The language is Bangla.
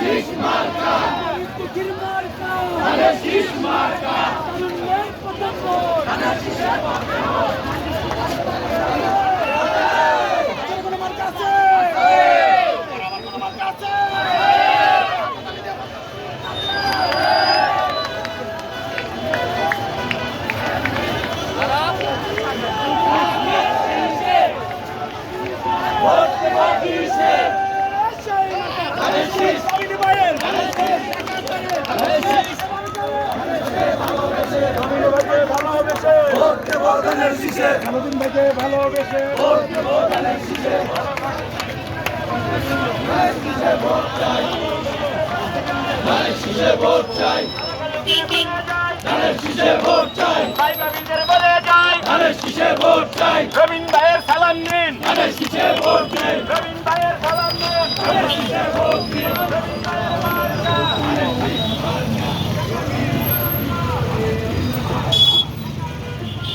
শীষ মার্কা মুক্তির মার্কা ধানের শীষ মার্কা তারুণ্যের প্রথম ভোট ধানের শীষের পক্ষে ভোট কোনো মার্কা আছে কোনো মার্কা আছে ভোট দেব কিসে ধানের শীষ ভোট দেব ধানের শীষে স্বাধীন ভাইকে ভালোবেসে ভোট দেব ধানের শীষে ধানের শীষে ভোট চাই ধানের শীষে ভোট চাই ধানের শীষে ভোট চাই ভাই বাবিদের বলে যাই ধানের শীষে ভোট চাই রবীন ভাইয়ের সালাম নিন ধানের শীষে ভোট চাই রবীন ভাইয়ের সালাম নিন ধানের শীষে ভোট